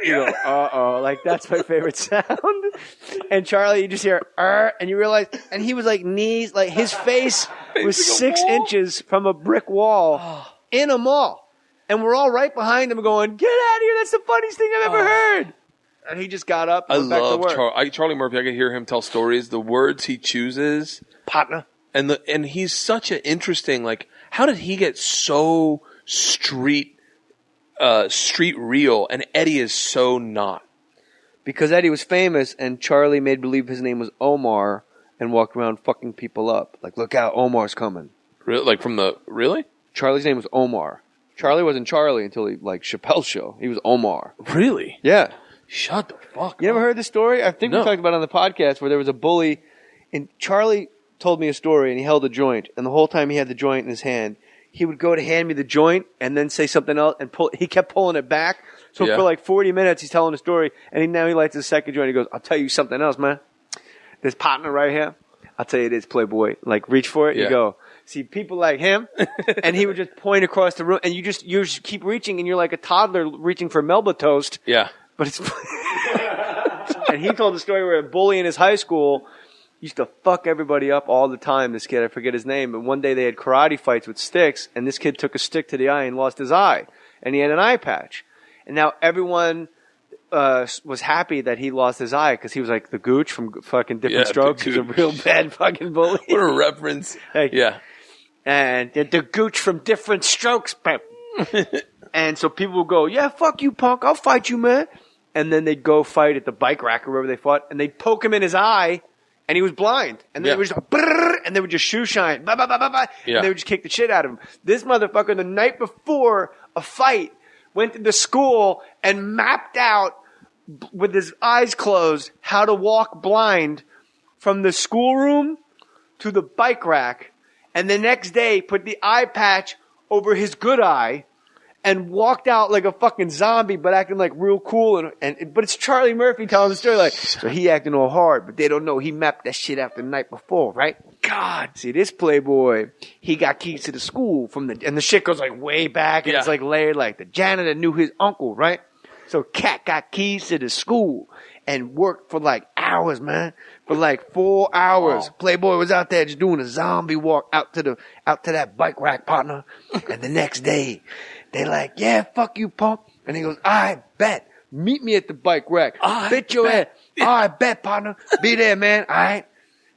You go, uh-oh. Like, that's my favorite sound. And Charlie, you just hear, and you realize, and he was like knees, like his face was 6 inches from a brick wall in a mall. And we're all right behind him going, get out of here. That's the funniest thing I've ever heard. And he just got up and went back to work. Charlie Murphy. I could hear him tell stories. The words he chooses. Partner. And he's such an interesting, like, how did he get so street real and Eddie is so not? Because Eddie was famous and Charlie made believe his name was Omar and walked around fucking people up. Like, look out, Omar's coming. Really? Really? Charlie's name was Omar. Charlie wasn't Charlie until Chappelle's show. He was Omar. Really? Yeah. Shut the fuck up. You never heard this story? I think we talked about it on the podcast where there was a bully and Charlie told me a story and he held a joint and the whole time he had the joint in his hand, he would go to hand me the joint and then say something else and he kept pulling it back. So for like 40 minutes he's telling a story and now he lights his second joint. He goes, I'll tell you something else, man. This partner right here, I'll tell you this, Playboy. Like, reach for it. You go, see people like him and he would just point across the room and you just keep reaching and you're like a toddler reaching for Melba toast. Yeah. But it's and he told the story where a bully in his high school used to fuck everybody up all the time, this kid. I forget his name. But one day they had karate fights with sticks, and this kid took a stick to the eye and lost his eye. And he had an eye patch. And now everyone was happy that he lost his eye because he was like the Gooch from fucking Different Strokes. He was a real bad fucking bully. What a reference. Yeah. And the Gooch from Different Strokes. And so people would go, yeah, fuck you, punk. I'll fight you, man. And then they'd go fight at the bike rack or wherever they fought, and they'd poke him in his eye, and he was blind. And then it was just, and they would just shoe shine, and they would just kick the shit out of him. This motherfucker, the night before a fight, went to the school and mapped out, with his eyes closed, how to walk blind from the schoolroom to the bike rack, and the next day put the eye patch over his good eye, and walked out like a fucking zombie, but acting like real cool. But it's Charlie Murphy telling the story like, so he acting all hard, but they don't know he mapped that shit out the night before, right? God, see this Playboy, he got keys to the school and the shit goes like way back, and it's like layered like the janitor knew his uncle, right? So Cat got keys to the school and worked for like hours, man. For like 4 hours. Playboy was out there just doing a zombie walk out to that bike rack, partner. And the next day, they're like, yeah, fuck you, punk. And he goes, I bet. Meet me at the bike rack. Bet your ass. I bet, partner. Be there, man. All right.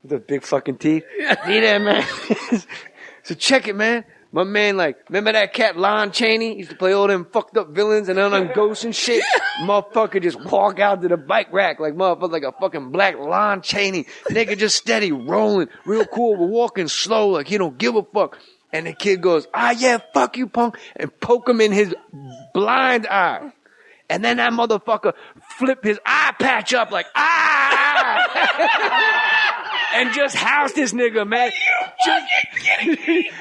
With the big fucking teeth. Be there, man. So check it, man. My man, like, remember that cat Lon Chaney? He used to play all them fucked up villains and then on ghosts and shit. Motherfucker just walk out to the bike rack like motherfucker like a fucking black Lon Chaney. Nigga just steady rolling, real cool, but walking slow like he don't give a fuck. And the kid goes, yeah, fuck you, punk, and poke him in his blind eye. And then that motherfucker flip his eye patch up like, and just housed this nigga, man.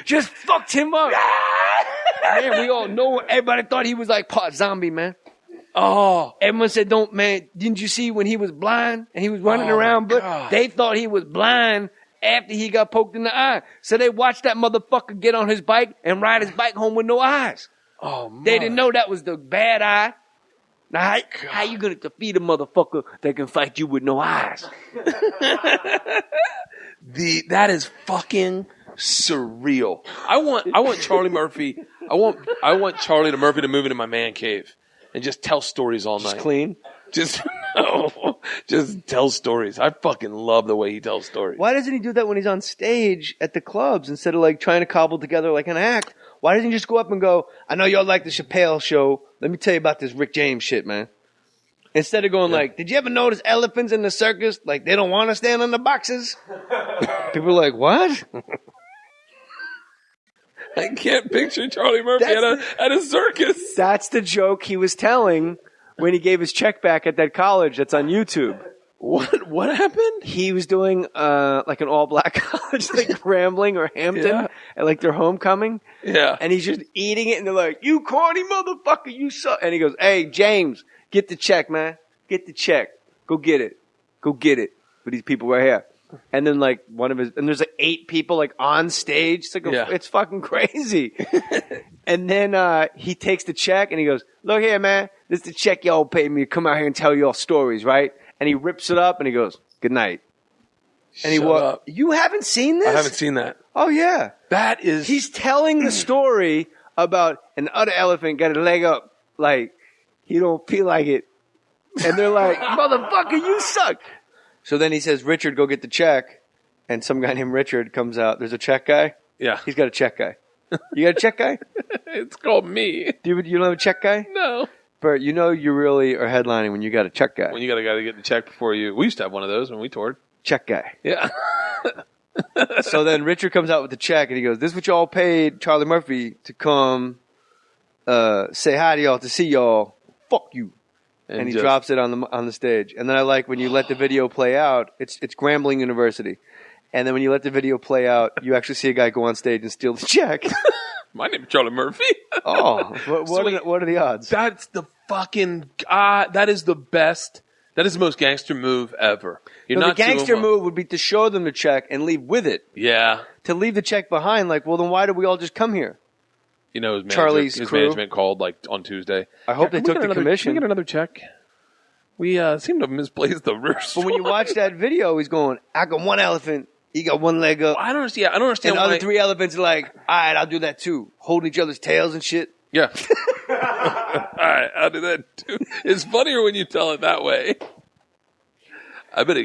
Just fucked him up. Man, we all know. Everybody thought he was like part zombie, man. Everyone said, don't, man. Didn't you see when he was blind and he was running around? But they thought he was blind after he got poked in the eye. So they watched that motherfucker get on his bike and ride his bike home with no eyes. They didn't know that was the bad eye. Now, how you gonna defeat a motherfucker that can fight you with no eyes? That is fucking surreal. I want Charlie Murphy. I want Charlie Murphy to move into my man cave and just tell stories all night. Just clean. Just tell stories. I fucking love the way he tells stories. Why doesn't he do that when he's on stage at the clubs instead of like trying to cobble together like an act? Why doesn't he just go up and go, I know y'all like the Chappelle show. Let me tell you about this Rick James shit, man. Instead of going like, did you ever notice elephants in the circus? Like, they don't want to stand on the boxes. People are like, what? I can't picture Charlie Murphy at a circus. That's the joke he was telling when he gave his check back at that college that's on YouTube. What happened? He was doing like an all-black college, like Grambling or Hampton, at like their homecoming. Yeah. And he's just eating it, and they're like, you corny motherfucker, you suck. And he goes, hey, James, get the check, man. Get the check. Go get it. Go get it for these people right here. And then like and there's like 8 people like on stage. It's like it's fucking crazy. And then he takes the check and he goes, "Look here, man. This is the check y'all paid me to come out here and tell y'all stories, right?" And he rips it up and he goes, "Good night." And he walks. You haven't seen this? I haven't seen that. Oh yeah, that is. He's telling the story about an other elephant got a leg up, like he don't feel like it, and they're like, "Motherfucker, you suck." So then he says, "Richard, go get the check," and some guy named Richard comes out. There's a check guy. Yeah, he's got a check guy. You got a check guy? It's called me. You don't have a check guy? No. Bert, you know you really are headlining when you got a check guy. When you got a guy to get the check before you. We used to have one of those when we toured. Check guy. Yeah. So then Richard comes out with the check and he goes, "This is what y'all paid Charlie Murphy to come say hi to y'all, to see y'all. Fuck you." And he drops it on the stage. And then I like when you let the video play out, it's Grambling University. And then when you let the video play out, you actually see a guy go on stage and steal the check. My name is Charlie Murphy. Oh, what are the odds? That's the fucking that is the best. That is the most gangster move ever. The gangster move would be to show them the check and leave with it. Yeah. To leave the check behind, like, well, then why did we all just come here? You know, his crew. management called like on Tuesday. I hope they took the commission. Can we get another check? We seem to have misplaced the reverse. But when you watch that video, he's going, "I got one elephant. He got one leg up." Well, I don't understand. And the other 3 elephants are like, "All right, I'll do that too." Holding each other's tails and shit. Yeah. All right, I'll do that too. It's funnier when you tell it that way. I bet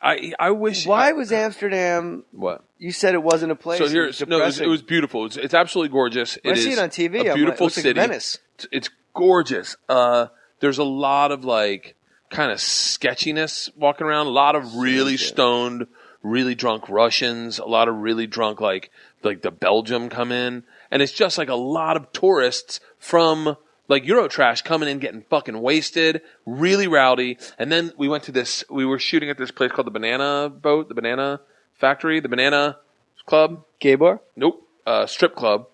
I wish. Why was Amsterdam? What? You said it wasn't a place. So here's it was beautiful. It's absolutely gorgeous. I see it on TV. A beautiful like city. Venice. It's gorgeous. There's a lot of like kind of sketchiness walking around. A lot of really stoned, really drunk Russians. A lot of really drunk like the Belgium come in, and it's just like a lot of tourists from like Eurotrash coming in, getting fucking wasted, really rowdy. And then we were shooting at this place called the Banana Boat, the Banana Factory, the Banana Club. Gay bar? Nope. Strip club.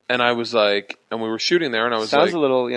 And I was like, and we were shooting there and I was Sounds a little,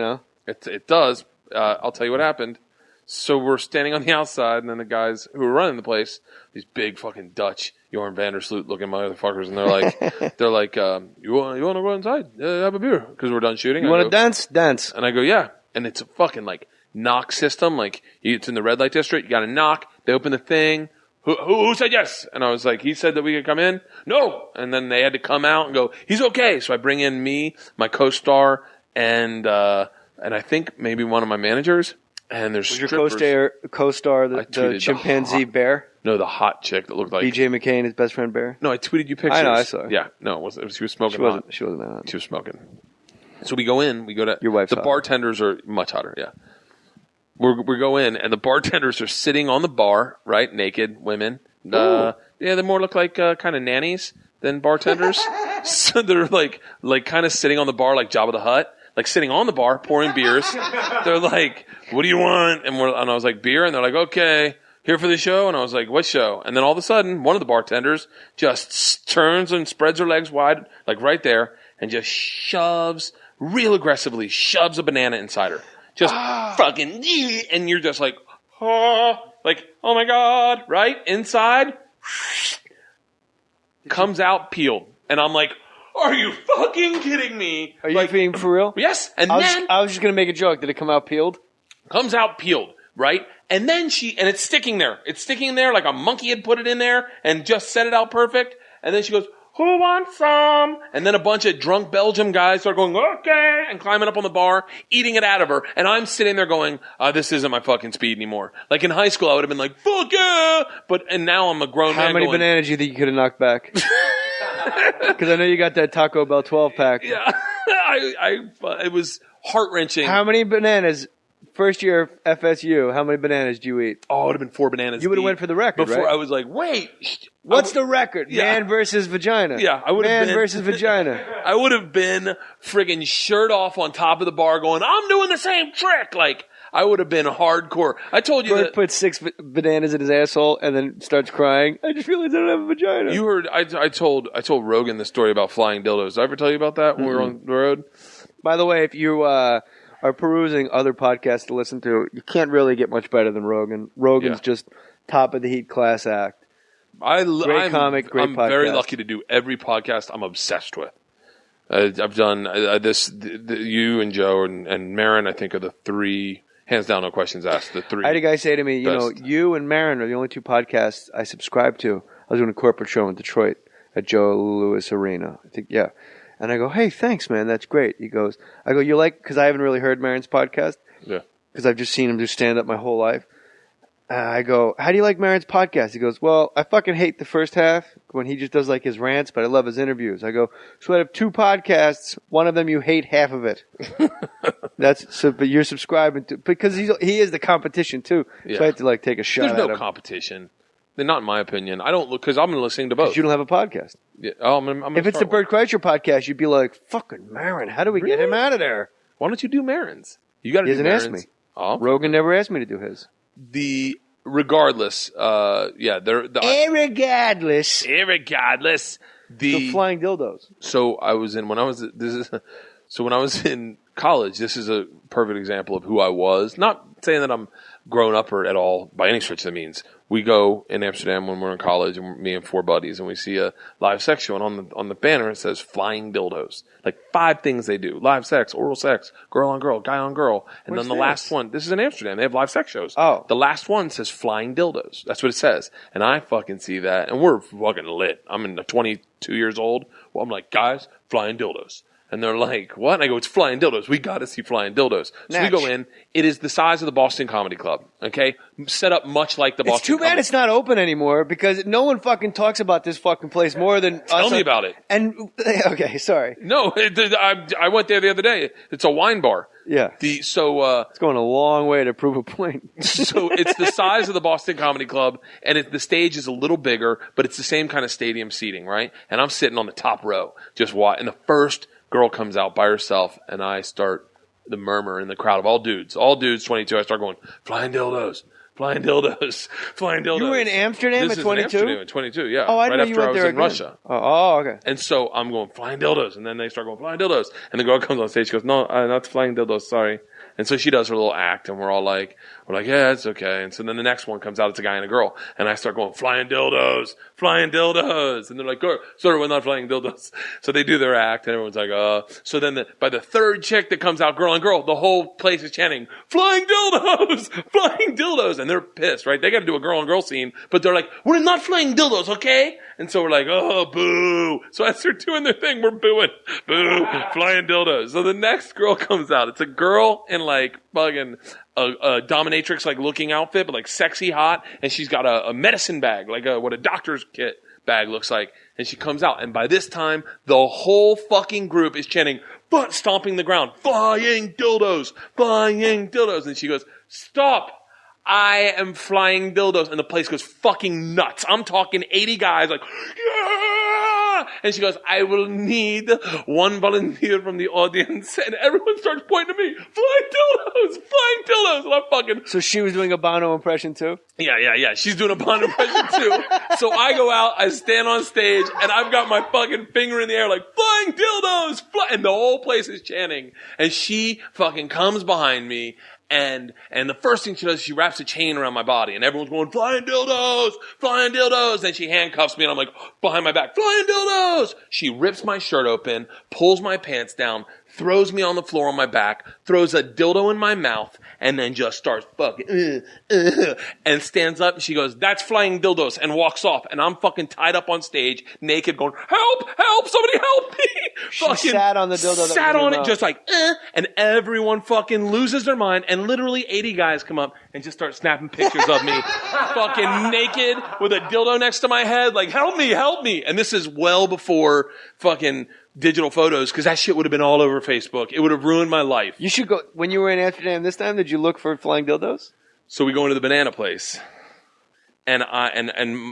It does. I'll tell you what happened. So we're standing on the outside and then the guys who were running the place, these big fucking Dutch, Jorn Vandersloot looking motherfuckers, and they're like, you want to go inside? Have a beer. Because we're done shooting. You want to dance? Dance. And I go, yeah. And it's a fucking like knock system. Like it's in the red light district. You got to knock. They open the thing. Who said yes? And I was like, he said that we could come in? No. And then they had to come out and go, he's okay. So I bring in me, my co-star, and I think maybe one of my managers. And there's your co-star the chimpanzee bear? No, the hot chick that looked like BJ McCain, his best friend bear. No, I tweeted you pictures. I know, I saw. Yeah, no, she was smoking. She wasn't hot. She was smoking. So we go in. We go to your wife's the hot. Bartenders are much hotter. Yeah, we go in, and the bartenders are sitting on the bar, right, naked women. Yeah, they more look like kind of nannies than bartenders. So they're like kind of sitting on the bar like Jabba the Hutt. Like sitting on the bar, pouring beers. They're like, "What do you want?" And I was like, "Beer." And they're like, "Okay, here for the show." And I was like, "What show?" And then all of a sudden, one of the bartenders just turns and spreads her legs wide, like right there, and just real aggressively shoves a banana inside her. Just fucking, and you're just like, oh my God, right? Inside, comes out peeled. And I'm like, are you fucking kidding me? Are you being for real? Yes. And I then was just going to make a joke. Did it come out peeled? Comes out peeled, right? And then and it's sticking there. It's sticking there like a monkey had put it in there and just set it out perfect. And then she goes, who wants some? And then a bunch of drunk Belgium guys start going, okay, and climbing up on the bar, eating it out of her. And I'm sitting there going, this isn't my fucking speed anymore. Like in high school, I would have been like, fuck yeah. And now I'm a grown man. How many bananas do you think you could have knocked back? Because I know you got that Taco Bell 12 pack. Yeah. It was heart-wrenching. How many bananas? First year of FSU, how many bananas do you eat? Oh, it would have been 4 bananas. You would have went for the record, before right? I was like, wait. What's the record? Yeah. Man versus vagina. Yeah, I would have been. Man versus vagina. I would have been friggin' shirt off on top of the bar going, I'm doing the same trick. Like, I would have been hardcore. I told you Bert put 6 bananas in his asshole and then starts crying. I just realized I don't have a vagina. You heard, I told Rogan the story about flying dildos. Did I ever tell you about that when we were on the road? By the way, if you are perusing other podcasts to listen to, you can't really get much better than Rogan. Rogan's just top of the heat class act. Great comic, great I'm podcast. very lucky to do every podcast I'm obsessed with. I've done you and Joe and Marin, I think, are the three, hands down, no questions asked, the three. I had a guy say to me, you know, best. you and Marin are the only 2 podcasts I subscribe to. I was doing a corporate show in Detroit at Joe Louis Arena. I think, yeah. And I go, hey, thanks, man. That's great. He goes, I go, you like, because I haven't really heard Marin's podcast. Yeah. Because I've just seen him do stand-up my whole life. I go, how do you like Marin's podcast? He goes, well, I fucking hate the first half when he just does like his rants, but I love his interviews. I go, so out of 2 podcasts, one of them you hate half of it. But you're subscribing to, because he is the competition too. Yeah. So I have to like take a shot There's at no him. competition. They're not in my opinion. I don't look, because I'm listening to both. You don't have a podcast. Yeah. Oh, I'm If it's the Bert Kreischer podcast, you'd be like, fucking Marin, how do we get him out of there? Why don't you do Marin's? You got to He do hasn't asked Marin's. me. Oh. Rogan never asked me to do his. Regardless, Irregardless. The flying dildos. So when I was in college, this is a perfect example of who I was. Not saying that I'm grown up or at all by any stretch of the means. We go in Amsterdam when we're in college, and me and 4 buddies, and we see a live sex show, and on the banner it says "flying dildos." Like 5 things they do: live sex, oral sex, girl on girl, guy on girl, and Where's then the last one. This is in Amsterdam. They have live sex shows. Oh. The last one says "flying dildos." That's what it says, and I fucking see that, and we're fucking lit. I'm in the 22 years old. Well, I'm like, guys, flying dildos. And they're like, what? And I go, it's flying dildos. We got to see flying dildos. So we go in. It is the size of the Boston Comedy Club. Okay? Set up much like the Boston It's too bad Comedy it's not open anymore because no one fucking talks about this fucking place more than us. Tell me about it. And, okay, sorry. No, I went there the other day. It's a wine bar. Yeah. It's It's going a long way to prove a point. so it's the size of the Boston Comedy Club, and the stage is a little bigger, but it's the same kind of stadium seating, right? And I'm sitting on the top row, just watching. And the first girl comes out by herself, and I start the murmur in the crowd of all dudes, 22. I start going, flying dildos, flying dildos, flying dildos. You were in Amsterdam This at is 22? in Amsterdam at 22, yeah. Oh, I right didn't know you after I went was there in again. Russia. Oh, okay. And so I'm going, flying dildos. And then they start going, flying dildos. And the girl comes on stage, she goes, no, not flying dildos, sorry. And so she does her little act, and we're like, yeah, it's okay. And so then the next one comes out, it's a guy and a girl. And I start going, flying dildos, flying dildos. And they're like, sorry, we're not flying dildos. So they do their act, and everyone's like, So then by the third chick that comes out, girl on girl, the whole place is chanting, flying dildos, flying dildos. And they're pissed, right? They got to do a girl on girl scene, but they're like, we're not flying dildos, okay? And so we're like, oh, boo. So as they're doing their thing, we're booing. Boo, flying dildos. So the next girl comes out. It's a girl in like fucking a dominatrix like looking outfit, but like sexy hot. And she's got a medicine bag, like what a doctor's kit bag looks like. And she comes out. And by this time, the whole fucking group is chanting, butt stomping the ground, flying dildos, flying dildos. And she goes, stop. I am flying dildos. And the place goes fucking nuts. I'm talking 80 guys like, yeah! And she goes, I will need one volunteer from the audience. And everyone starts pointing to me, flying dildos, flying dildos. And I'm fucking... So she was doing a Bono impression too? Yeah. She's doing a Bond impression too. So I go out, I stand on stage, and I've got my fucking finger in the air like, flying dildos, and the whole place is chanting. And she fucking comes behind me. And the first thing she does is she wraps a chain around my body, and everyone's going, flying dildos, flying dildos. And she handcuffs me, and I'm like, behind my back, flying dildos. She rips my shirt open, pulls my pants down, throws me on the floor on my back, throws a dildo in my mouth, and then just starts fucking, and stands up, and she goes, that's flying dildos, and walks off. And I'm fucking tied up on stage, naked, going, help, somebody help me. She fucking sat on the dildo. Sat on it, just like, and everyone fucking loses their mind, and literally 80 guys come up and just start snapping pictures of me, fucking naked, with a dildo next to my head, like, help me. And this is well before fucking digital photos, because that shit would have been all over Facebook. It would have ruined my life. You should go, when you were in Amsterdam this time, did you look for flying dildos? So we go into the banana place, and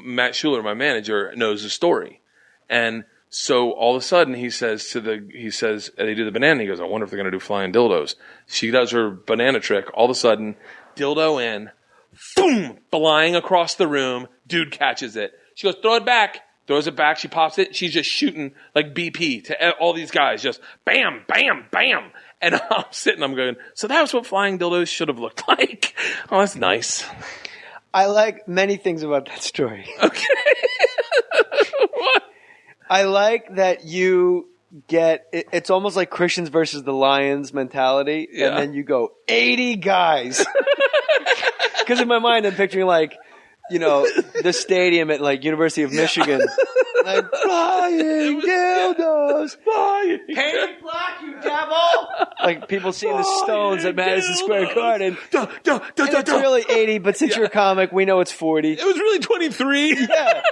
Matt Schuler, my manager, knows the story. And so all of a sudden he says, they do the banana, he goes, I wonder if they're going to do flying dildos. She does her banana trick. All of a sudden, dildo in, boom, flying across the room. Dude catches it. She goes, throw it back. Throws it back. She pops it. She's just shooting like BP to all these guys. Just bam, bam, bam. And I'm sitting, I'm going, so that was what flying dildos should have looked like. Oh, that's nice. I like many things about that story. Okay. What? I like that you get it's almost like Christians versus the Lions mentality, and then you go 80 guys. Because in my mind, I'm picturing like, the stadium at like University of Michigan, like flying dildos, flying. Painted black, you devil! Like people seeing the stones at Madison Square Garden. And it's really 80, but since you're a comic, we know it's 40. It was really 23. Yeah.